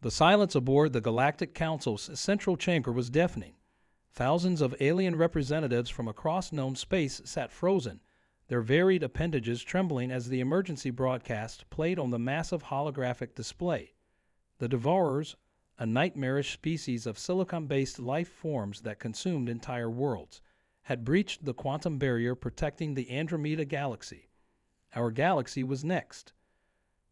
The silence aboard the Galactic Council's central chamber was deafening. Thousands of alien representatives from across known space sat frozen, their varied appendages trembling as the emergency broadcast played on the massive holographic display. The Devourers, a nightmarish species of silicon-based life forms that consumed entire worlds, had breached the quantum barrier protecting the Andromeda Galaxy. Our galaxy was next.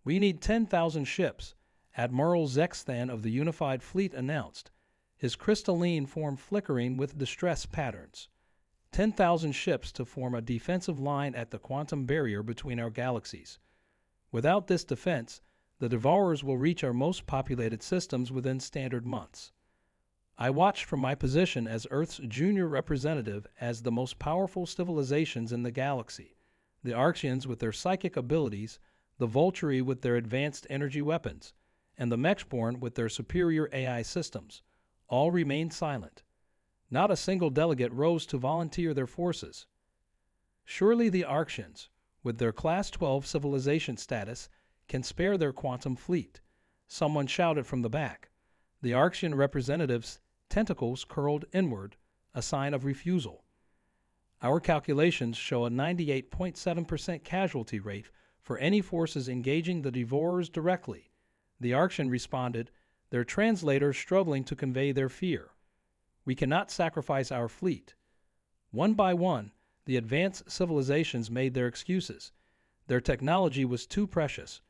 "We need 10,000 ships," Admiral Zexthan of the Unified Fleet announced, his crystalline form flickering with distress patterns. 10,000 ships to form a defensive line at the quantum barrier between our galaxies. Without this defense, the Devourers will reach our most populated systems within standard months. I watched from my position as Earth's junior representative as the most powerful civilizations in the galaxy, the Archeans with their psychic abilities, the Volturi with their advanced energy weapons, and the Mechborn with their superior AI systems, all remained silent. Not a single delegate rose to volunteer their forces. Surely the Archeans, with their Class 12 civilization status, can spare their quantum fleet, someone shouted from the back. The Archean representative's tentacles curled inward, a sign of refusal. Our calculations show a 98.7% casualty rate for any forces engaging the Devourers directly. The Archean responded, their translator struggling to convey their fear. We cannot sacrifice our fleet. One by one, the advanced civilizations made their excuses. Their technology was too precious,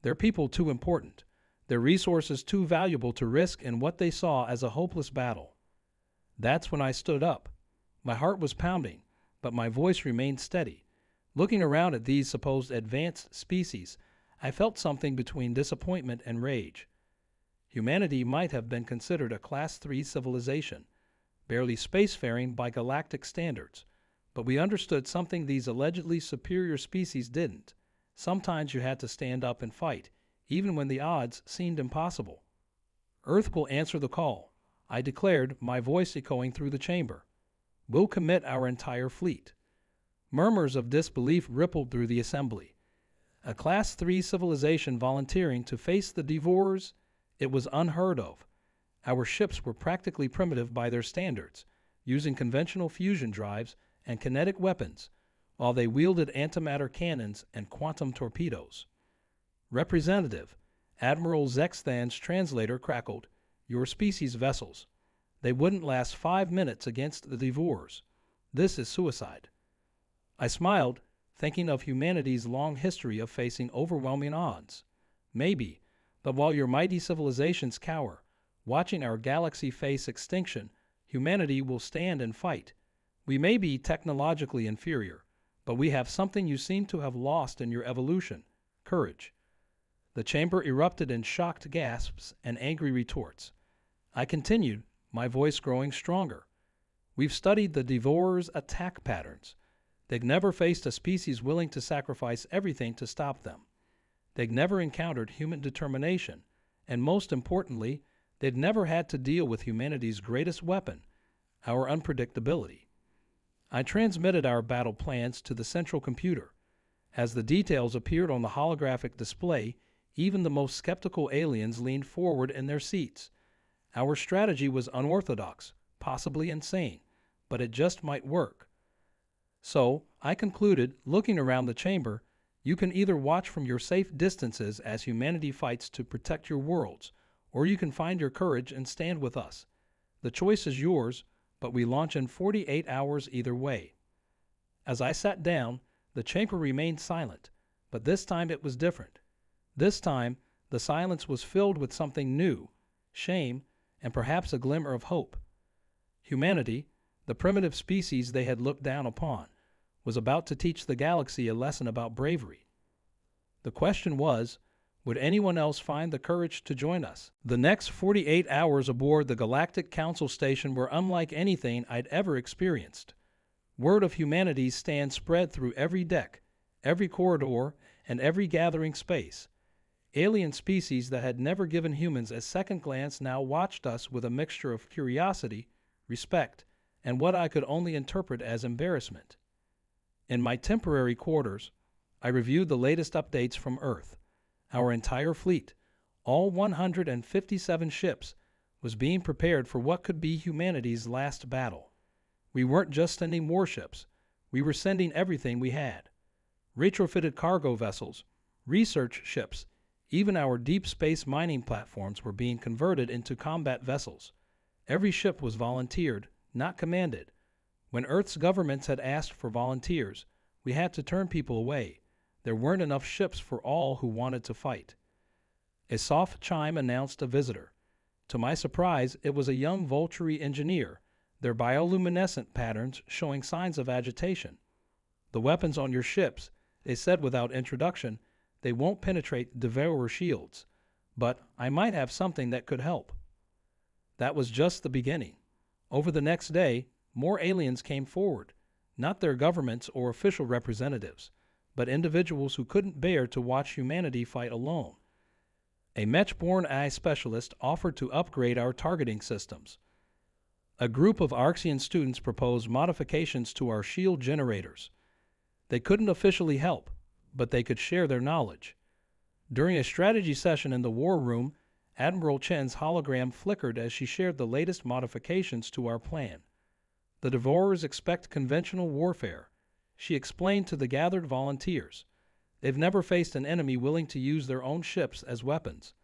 their people too important, their resources too valuable to risk in what they saw as a hopeless battle. That's when I stood up. My heart was pounding, but my voice remained steady. Looking around at these supposed advanced species, I felt something between disappointment and rage. Humanity might have been considered a Class 3 civilization, barely spacefaring by galactic standards, but we understood something these allegedly superior species didn't. Sometimes you had to stand up and fight, even when the odds seemed impossible. "Earth will answer the call," I declared, my voice echoing through the chamber. "We'll commit our entire fleet." Murmurs of disbelief rippled through the assembly. A Class 3 civilization volunteering to face the Devourers? It was unheard of. Our ships were practically primitive by their standards, using conventional fusion drives and kinetic weapons, while they wielded antimatter cannons and quantum torpedoes. "Representative," Admiral Zexthan's translator crackled, "your species' vessels. They wouldn't last 5 minutes against the Devourers. This is suicide." I smiled, thinking of humanity's long history of facing overwhelming odds. Maybe, but while your mighty civilizations cower, watching our galaxy face extinction, humanity will stand and fight. We may be technologically inferior, but we have something you seem to have lost in your evolution: courage. The chamber erupted in shocked gasps and angry retorts. I continued, my voice growing stronger. "We've studied the Devourers' attack patterns. They've never faced a species willing to sacrifice everything to stop them. They've never encountered human determination, and most importantly, they've never had to deal with humanity's greatest weapon, our unpredictability." I transmitted our battle plans to the central computer. As the details appeared on the holographic display, even the most skeptical aliens leaned forward in their seats. Our strategy was unorthodox, possibly insane, but it just might work. So, I concluded, looking around the chamber, you can either watch from your safe distances as humanity fights to protect your worlds, or you can find your courage and stand with us. The choice is yours, but we launch in 48 hours either way. As I sat down, the chamber remained silent, but this time it was different. This time, the silence was filled with something new, shame, and perhaps a glimmer of hope. Humanity, the primitive species they had looked down upon, was about to teach the galaxy a lesson about bravery. The question was, would anyone else find the courage to join us? The next 48 hours aboard the Galactic Council station were unlike anything I'd ever experienced. Word of humanity's stand spread through every deck, every corridor, and every gathering space. Alien species that had never given humans a second glance now watched us with a mixture of curiosity, respect, and what I could only interpret as embarrassment. In my temporary quarters, I reviewed the latest updates from Earth. Our entire fleet, all 157 ships, was being prepared for what could be humanity's last battle. We weren't just sending warships, we were sending everything we had. Retrofitted cargo vessels, research ships, even our deep space mining platforms were being converted into combat vessels. Every ship was volunteered, not commanded. When Earth's governments had asked for volunteers, we had to turn people away. There weren't enough ships for all who wanted to fight. A soft chime announced a visitor. To my surprise, it was a young Volturi engineer, their bioluminescent patterns showing signs of agitation. "The weapons on your ships," they said without introduction, "they won't penetrate Devourer shields, but I might have something that could help." That was just the beginning. Over the next day, more aliens came forward, not their governments or official representatives, but individuals who couldn't bear to watch humanity fight alone. A Mech-born AI specialist offered to upgrade our targeting systems. A group of Arxian students proposed modifications to our shield generators. They couldn't officially help, but they could share their knowledge. During a strategy session in the war room, Admiral Chen's hologram flickered as she shared the latest modifications to our plan. "The Devourers expect conventional warfare," she explained to the gathered volunteers. "They've never faced an enemy willing to use their own ships as weapons.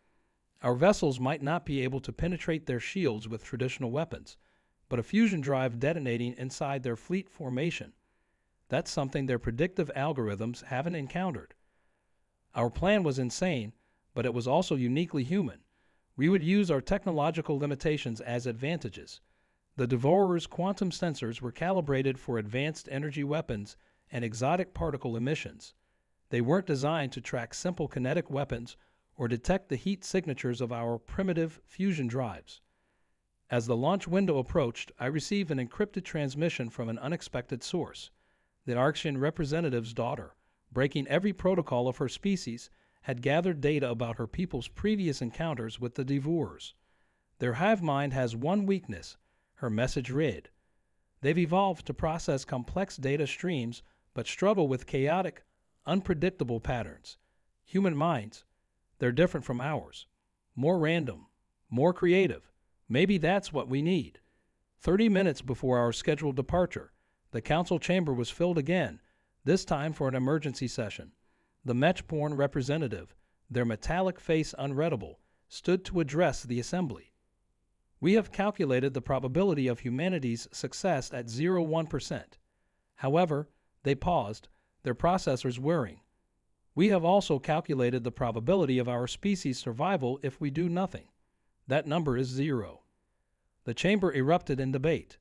Our vessels might not be able to penetrate their shields with traditional weapons, but a fusion drive detonating inside their fleet formation, that's something their predictive algorithms haven't encountered." Our plan was insane, but it was also uniquely human. We would use our technological limitations as advantages. The Devourer's quantum sensors were calibrated for advanced energy weapons and exotic particle emissions. They weren't designed to track simple kinetic weapons or detect the heat signatures of our primitive fusion drives. As the launch window approached, I received an encrypted transmission from an unexpected source. The Arxian representative's daughter, breaking every protocol of her species, had gathered data about her people's previous encounters with the Devourers. "Their hive mind has one weakness," her message read. "They've evolved to process complex data streams, but struggle with chaotic, unpredictable patterns. Human minds, they're different from ours. More random, more creative. Maybe that's what we need." 30 minutes before our scheduled departure, the council chamber was filled again, this time for an emergency session. The Mech-born representative, their metallic face unreadable, stood to address the assembly. "We have calculated the probability of humanity's success at 0.1%. However," they paused, their processors whirring, "we have also calculated the probability of our species' survival if we do nothing. That number is 0. The chamber erupted in debate.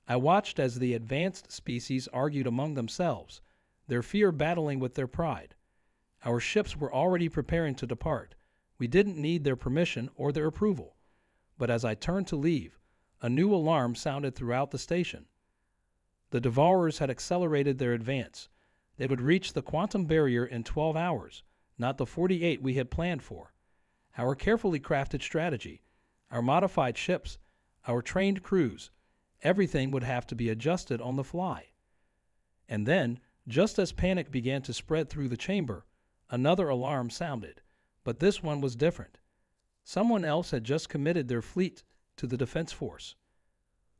I watched as the advanced species argued among themselves, their fear battling with their pride. Our ships were already preparing to depart. We didn't need their permission or their approval. But as I turned to leave, a new alarm sounded throughout the station. The Devourers had accelerated their advance. They would reach the quantum barrier in 12 hours, not the 48 we had planned for. Our carefully crafted strategy, our modified ships, our trained crews, everything would have to be adjusted on the fly. And then, just as panic began to spread through the chamber, another alarm sounded, but this one was different. Someone else had just committed their fleet to the defense force.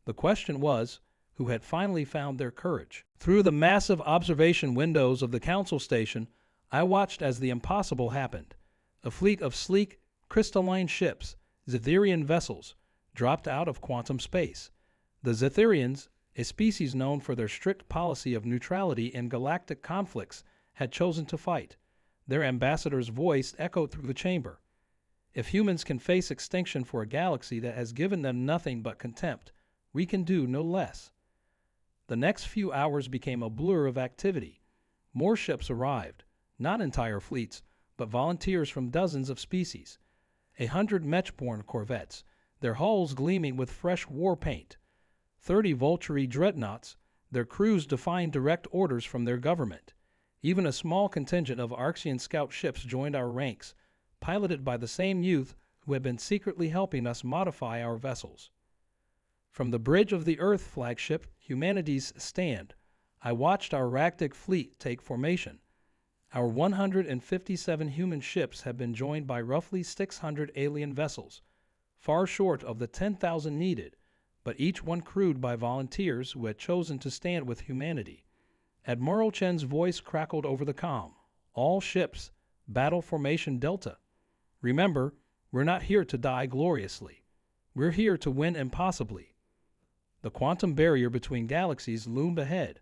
The question was, who had finally found their courage? Through the massive observation windows of the council station, I watched as the impossible happened. A fleet of sleek, crystalline ships, Zetherian vessels, dropped out of quantum space. The Zetherians, a species known for their strict policy of neutrality in galactic conflicts, had chosen to fight. Their ambassador's voice echoed through the chamber. "If humans can face extinction for a galaxy that has given them nothing but contempt, we can do no less." The next few hours became a blur of activity. More ships arrived, not entire fleets, but volunteers from dozens of species. 100 Mech-born corvettes, their hulls gleaming with fresh war paint. 30 Volturi dreadnoughts, their crews defying direct orders from their government. Even a small contingent of Arxian scout ships joined our ranks, piloted by the same youth who had been secretly helping us modify our vessels. From the bridge of the Earth flagship, Humanity's Stand, I watched our Ractic fleet take formation. Our 157 human ships have been joined by roughly 600 alien vessels, far short of the 10,000 needed, but each one crewed by volunteers who had chosen to stand with humanity. Admiral Chen's voice crackled over the comm. All ships, battle formation Delta. Remember, we're not here to die gloriously. We're here to win impossibly. The quantum barrier between galaxies loomed ahead,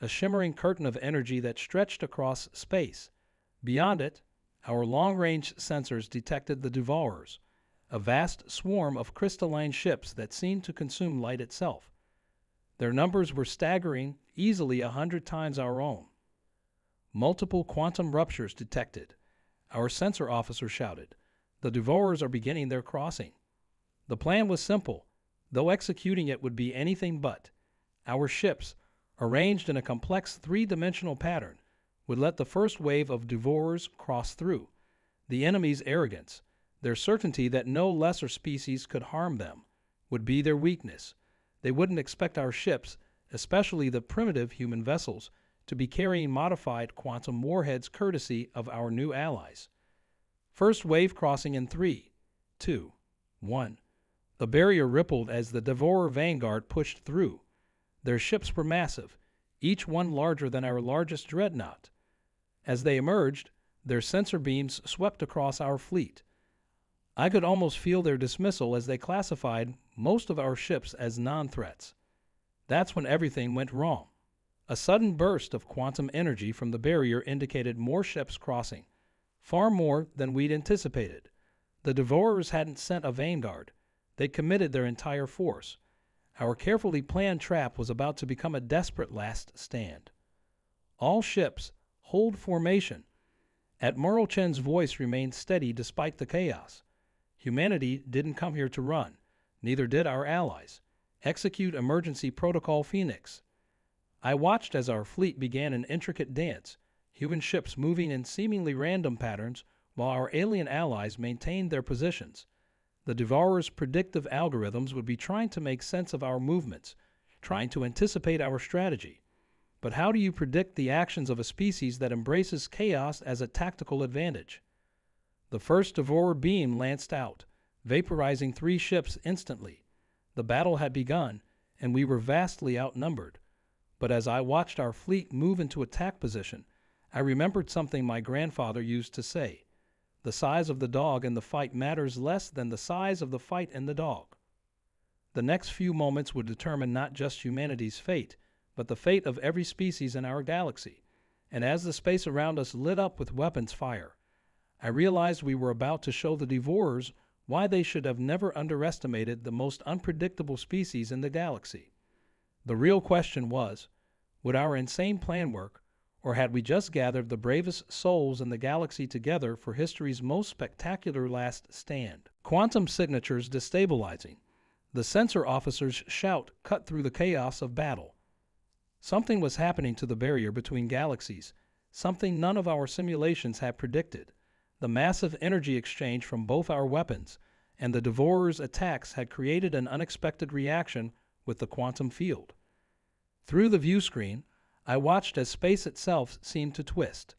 a shimmering curtain of energy that stretched across space. Beyond it, our long-range sensors detected the Devourers, a vast swarm of crystalline ships that seemed to consume light itself. Their numbers were staggering, easily 100 times our own. Multiple quantum ruptures detected. Our sensor officer shouted, "The Devourers are beginning their crossing." The plan was simple, though executing it would be anything but. Our ships, arranged in a complex three-dimensional pattern, would let the first wave of Devourers cross through. The enemy's arrogance, their certainty that no lesser species could harm them, would be their weakness. They wouldn't expect our ships, especially the primitive human vessels, to be carrying modified quantum warheads courtesy of our new allies. First wave crossing in 3, 2, 1. The barrier rippled as the Devourer vanguard pushed through. Their ships were massive, each one larger than our largest dreadnought. As they emerged, their sensor beams swept across our fleet. I could almost feel their dismissal as they classified most of our ships as non-threats. That's when everything went wrong. A sudden burst of quantum energy from the barrier indicated more ships crossing, far more than we'd anticipated. The Devourers hadn't sent a vanguard. They'd committed their entire force. Our carefully planned trap was about to become a desperate last stand. All ships, hold formation. Admiral Chen's voice remained steady despite the chaos. Humanity didn't come here to run. Neither did our allies. Execute Emergency Protocol Phoenix. I watched as our fleet began an intricate dance, human ships moving in seemingly random patterns while our alien allies maintained their positions. The Devourer's predictive algorithms would be trying to make sense of our movements, trying to anticipate our strategy. But how do you predict the actions of a species that embraces chaos as a tactical advantage? The first Devourer beam lanced out, vaporizing 3 ships instantly. The battle had begun, and we were vastly outnumbered. But as I watched our fleet move into attack position, I remembered something my grandfather used to say. The size of the dog in the fight matters less than the size of the fight in the dog. The next few moments would determine not just humanity's fate, but the fate of every species in our galaxy. And as the space around us lit up with weapons fire, I realized we were about to show the Devourers why they should have never underestimated the most unpredictable species in the galaxy. The real question was, would our insane plan work, or had we just gathered the bravest souls in the galaxy together for history's most spectacular last stand? Quantum signatures destabilizing. The sensor officer's shout cut through the chaos of battle. Something was happening to the barrier between galaxies, something none of our simulations had predicted. The massive energy exchange from both our weapons and the Devourer's attacks had created an unexpected reaction with the quantum field. Through the view screen, I watched as space itself seemed to twist.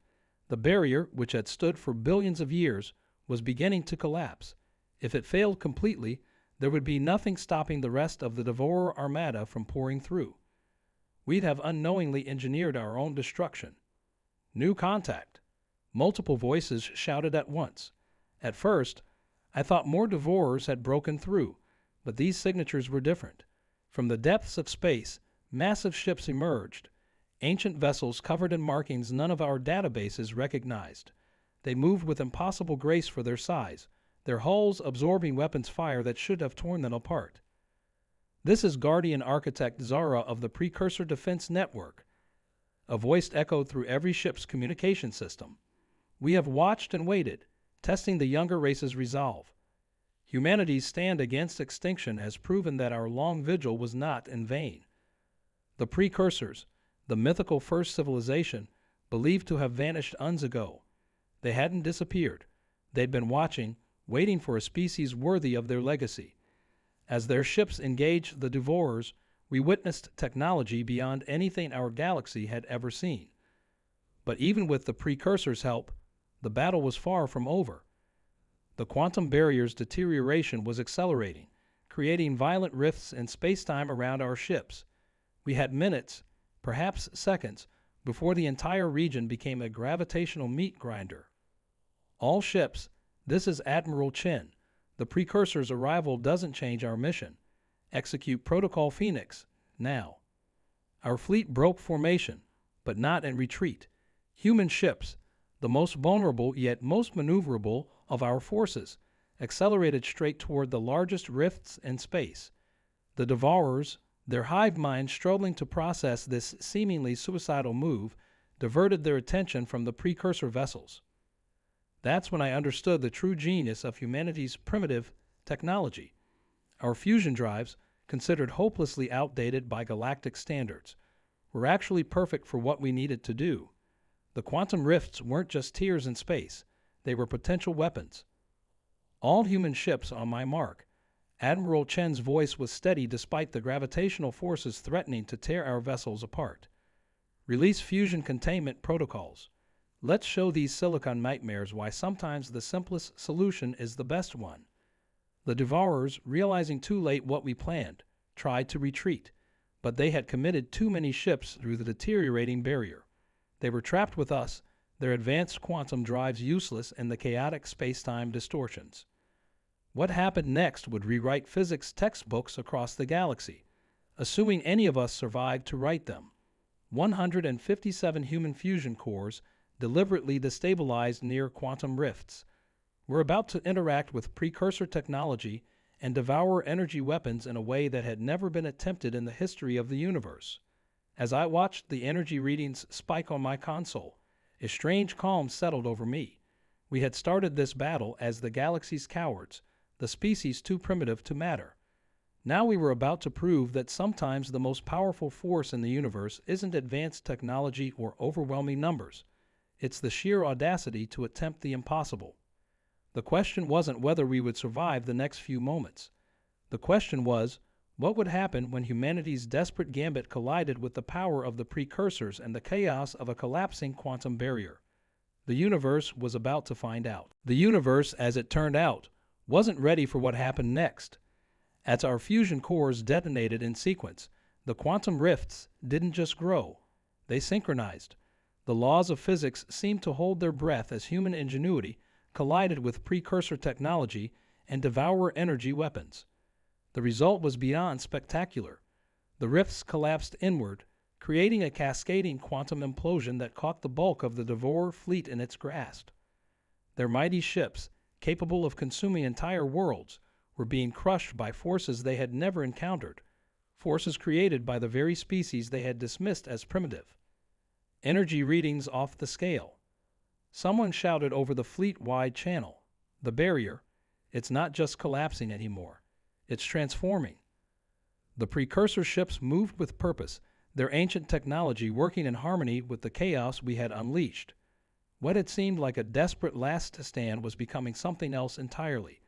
The barrier, which had stood for billions of years, was beginning to collapse. If it failed completely, there would be nothing stopping the rest of the Devourer armada from pouring through. We'd have unknowingly engineered our own destruction. New contact. Multiple voices shouted at once. At first, I thought more Devourers had broken through, but these signatures were different. From the depths of space, massive ships emerged, ancient vessels covered in markings none of our databases recognized. They moved with impossible grace for their size, their hulls absorbing weapons fire that should have torn them apart. "This is Guardian Architect Zara of the Precursor Defense Network," a voice echoed through every ship's communication system. "We have watched and waited, testing the younger race's resolve. Humanity's stand against extinction has proven that our long vigil was not in vain. The Precursors, the mythical first civilization, believed to have vanished eons ago. They hadn't disappeared. They'd been watching, waiting for a species worthy of their legacy. As their ships engaged the Devourers, we witnessed technology beyond anything our galaxy had ever seen. But even with the precursor's help, the battle was far from over. The quantum barrier's deterioration was accelerating, creating violent rifts in space-time around our ships. We had minutes, perhaps seconds, before the entire region became a gravitational meat grinder. All ships, this is Admiral Chen. The precursor's arrival doesn't change our mission. Execute Protocol Phoenix, now. Our fleet broke formation, but not in retreat. Human ships, the most vulnerable yet most maneuverable of our forces, accelerated straight toward the largest rifts in space. The Devourers, their hive minds struggling to process this seemingly suicidal move, diverted their attention from the precursor vessels. That's when I understood the true genius of humanity's primitive technology. Our fusion drives, considered hopelessly outdated by galactic standards, were actually perfect for what we needed to do. The quantum rifts weren't just tears in space, they were potential weapons. All human ships on my mark. Admiral Chen's voice was steady despite the gravitational forces threatening to tear our vessels apart. Release fusion containment protocols. Let's show these silicon nightmares why sometimes the simplest solution is the best one. The Devourers, realizing too late what we planned, tried to retreat, but they had committed too many ships through the deteriorating barrier. They were trapped with us, their advanced quantum drives useless in the chaotic space-time distortions. What happened next would rewrite physics textbooks across the galaxy, assuming any of us survived to write them. 157 human fusion cores deliberately destabilized near quantum rifts. We're about to interact with precursor technology and devour energy weapons in a way that had never been attempted in the history of the universe. As I watched the energy readings spike on my console, a strange calm settled over me. We had started this battle as the galaxy's cowards, the species too primitive to matter. Now we were about to prove that sometimes the most powerful force in the universe isn't advanced technology or overwhelming numbers. It's the sheer audacity to attempt the impossible. The question wasn't whether we would survive the next few moments. The question was, what would happen when humanity's desperate gambit collided with the power of the precursors and the chaos of a collapsing quantum barrier? The universe was about to find out. The universe, as it turned out, wasn't ready for what happened next. As our fusion cores detonated in sequence, the quantum rifts didn't just grow, they synchronized. The laws of physics seemed to hold their breath as human ingenuity collided with precursor technology and devour energy weapons. The result was beyond spectacular. The rifts collapsed inward, creating a cascading quantum implosion that caught the bulk of the Devourer fleet in its grasp. Their mighty ships, capable of consuming entire worlds, were being crushed by forces they had never encountered, forces created by the very species they had dismissed as primitive. Energy readings off the scale. Someone shouted over the fleet-wide channel. The barrier, it's not just collapsing anymore. It's transforming. The precursor ships moved with purpose, their ancient technology working in harmony with the chaos we had unleashed. What had seemed like a desperate last stand was becoming something else entirely.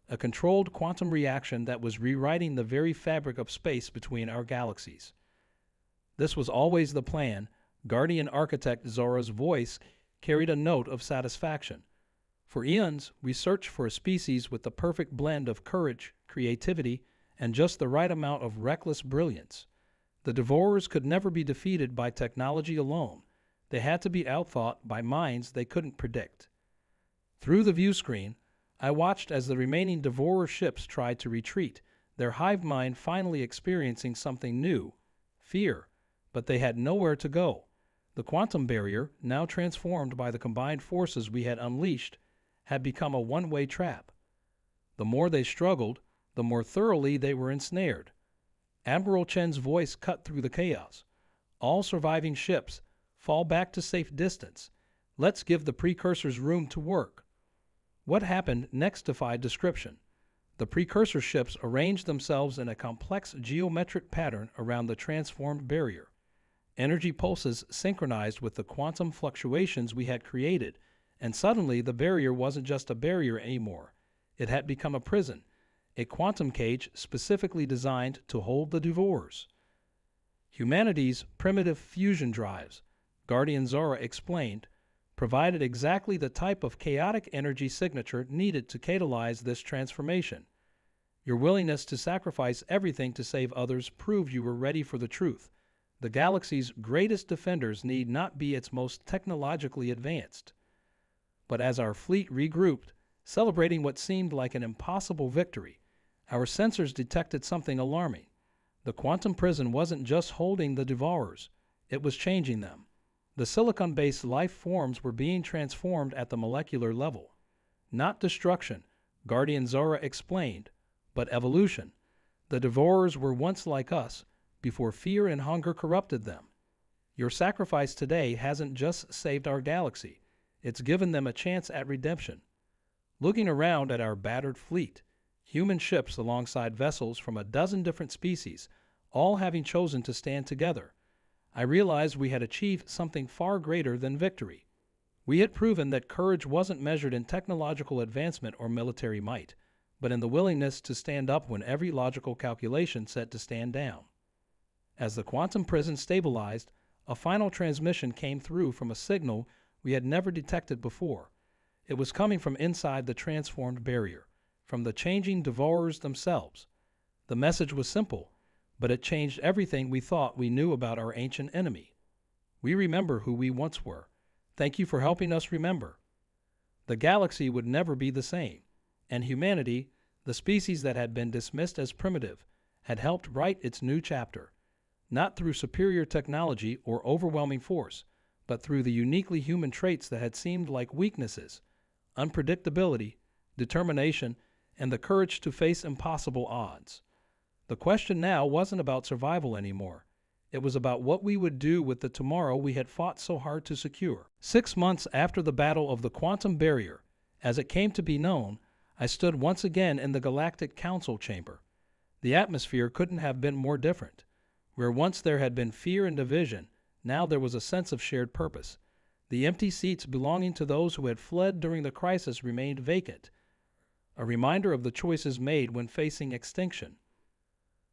A controlled quantum reaction that was rewriting the very fabric of space between our galaxies. This was always the plan. Guardian Architect Zora's voice carried a note of satisfaction. For eons, we searched for a species with the perfect blend of courage, creativity, and just the right amount of reckless brilliance. The Devourers could never be defeated by technology alone. They had to be outthought by minds they couldn't predict. Through the view screen, I watched as the remaining Devourer ships tried to retreat, their hive mind finally experiencing something new, fear, but they had nowhere to go. The quantum barrier, now transformed by the combined forces we had unleashed, had become a one-way trap. The more they struggled, the more thoroughly they were ensnared. Admiral Chen's voice cut through the chaos. All surviving ships, fall back to safe distance. Let's give the precursors room to work. What happened next defied description. The precursor ships arranged themselves in a complex geometric pattern around the transformed barrier. Energy pulses synchronized with the quantum fluctuations we had created, and suddenly the barrier wasn't just a barrier anymore. It had become a prison, a quantum cage specifically designed to hold the Devourers. Humanity's primitive fusion drives, Guardian Zora explained, provided exactly the type of chaotic energy signature needed to catalyze this transformation. Your willingness to sacrifice everything to save others proved you were ready for the truth. The galaxy's greatest defenders need not be its most technologically advanced. But as our fleet regrouped, celebrating what seemed like an impossible victory, our sensors detected something alarming. The quantum prison wasn't just holding the Devourers, it was changing them. The silicon-based life forms were being transformed at the molecular level. Not destruction, Guardian Zora explained, but evolution. The Devourers were once like us, before fear and hunger corrupted them. Your sacrifice today hasn't just saved our galaxy, it's given them a chance at redemption. Looking around at our battered fleet, human ships alongside vessels from a dozen different species, all having chosen to stand together, I realized we had achieved something far greater than victory. We had proven that courage wasn't measured in technological advancement or military might, but in the willingness to stand up when every logical calculation said to stand down. As the quantum prison stabilized, a final transmission came through from a signal we had never detected before. It was coming from inside the transformed barrier, from the changing Devourers themselves. The message was simple, but it changed everything we thought we knew about our ancient enemy. We remember who we once were. Thank you for helping us remember. The galaxy would never be the same, and humanity, the species that had been dismissed as primitive, had helped write its new chapter, not through superior technology or overwhelming force, but through the uniquely human traits that had seemed like weaknesses: unpredictability, determination, and the courage to face impossible odds. The question now wasn't about survival anymore. It was about what we would do with the tomorrow we had fought so hard to secure. 6 months after the Battle of the Quantum Barrier, as it came to be known, I stood once again in the Galactic Council chamber. The atmosphere couldn't have been more different. Where once there had been fear and division, now there was a sense of shared purpose. The empty seats belonging to those who had fled during the crisis remained vacant, a reminder of the choices made when facing extinction.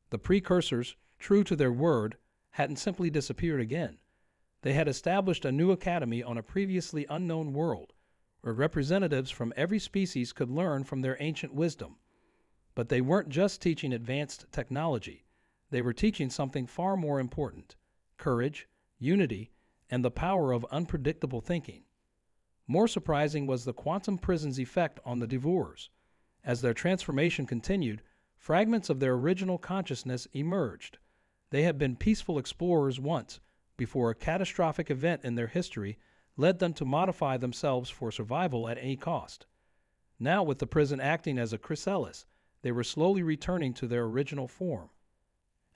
The precursors, true to their word, hadn't simply disappeared again. They had established a new academy on a previously unknown world, where representatives from every species could learn from their ancient wisdom. But they weren't just teaching advanced technology. They were teaching something far more important: courage, unity, and the power of unpredictable thinking. More surprising was the quantum prison's effect on the Devourers. As their transformation continued, fragments of their original consciousness emerged. They had been peaceful explorers once, before a catastrophic event in their history led them to modify themselves for survival at any cost. Now, with the prison acting as a chrysalis, they were slowly returning to their original form.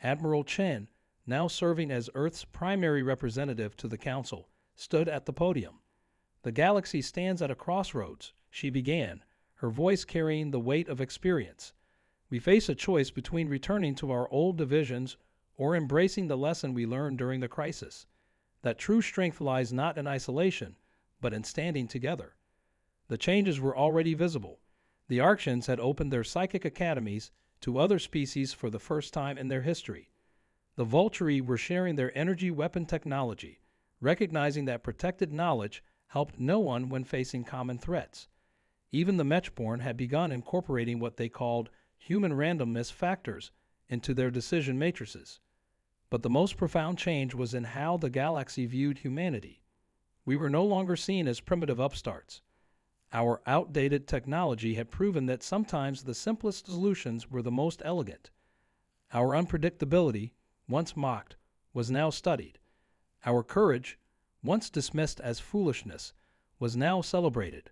Admiral Chen, now serving as Earth's primary representative to the Council, stood at the podium. "The galaxy stands at a crossroads," she began, her voice carrying the weight of experience. "We face a choice between returning to our old divisions or embracing the lesson we learned during the crisis, that true strength lies not in isolation, but in standing together." The changes were already visible. The Arctians had opened their psychic academies to other species for the first time in their history. The Vulturi were sharing their energy weapon technology, recognizing that protected knowledge helped no one when facing common threats. Even the Mechborn had begun incorporating what they called human randomness factors into their decision matrices. But the most profound change was in how the galaxy viewed humanity. We were no longer seen as primitive upstarts. Our outdated technology had proven that sometimes the simplest solutions were the most elegant. Our unpredictability, once mocked, was now studied. Our courage, once dismissed as foolishness, was now celebrated.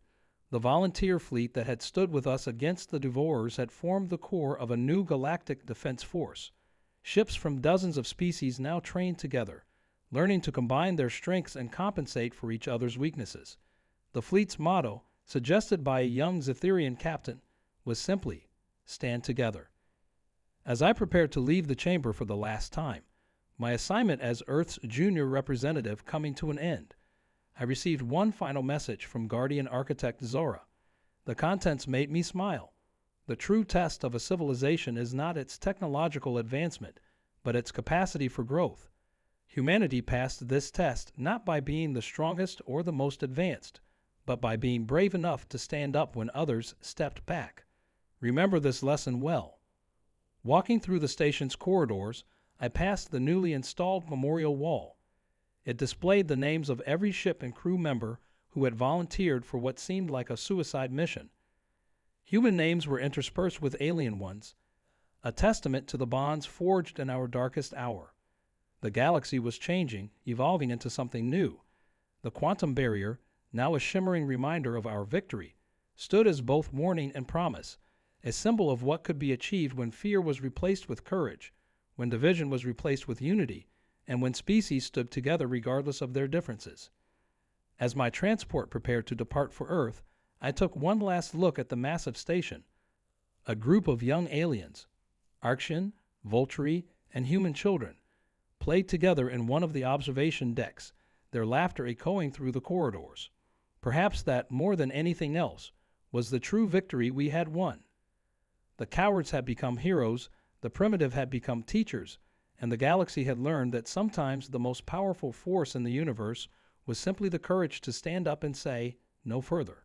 The volunteer fleet that had stood with us against the Devourers had formed the core of a new galactic defense force. Ships from dozens of species now trained together, learning to combine their strengths and compensate for each other's weaknesses. The fleet's motto, suggested by a young Zetherian captain, was simply, "Stand together." As I prepared to leave the chamber for the last time, my assignment as Earth's junior representative coming to an end, I received one final message from Guardian Architect Zora. The contents made me smile. The true test of a civilization is not its technological advancement, but its capacity for growth. Humanity passed this test not by being the strongest or the most advanced, but by being brave enough to stand up when others stepped back. Remember this lesson well. Walking through the station's corridors, I passed the newly installed memorial wall. It displayed the names of every ship and crew member who had volunteered for what seemed like a suicide mission. Human names were interspersed with alien ones, a testament to the bonds forged in our darkest hour. The galaxy was changing, evolving into something new. The quantum barrier, now a shimmering reminder of our victory, stood as both warning and promise, a symbol of what could be achieved when fear was replaced with courage, when division was replaced with unity, and when species stood together regardless of their differences. As my transport prepared to depart for Earth, I took one last look at the massive station. A group of young aliens, Arctian, Volturi, and human children, played together in one of the observation decks, their laughter echoing through the corridors. Perhaps that, more than anything else, was the true victory we had won. The cowards had become heroes, the primitive had become teachers, and the galaxy had learned that sometimes the most powerful force in the universe was simply the courage to stand up and say, "No further."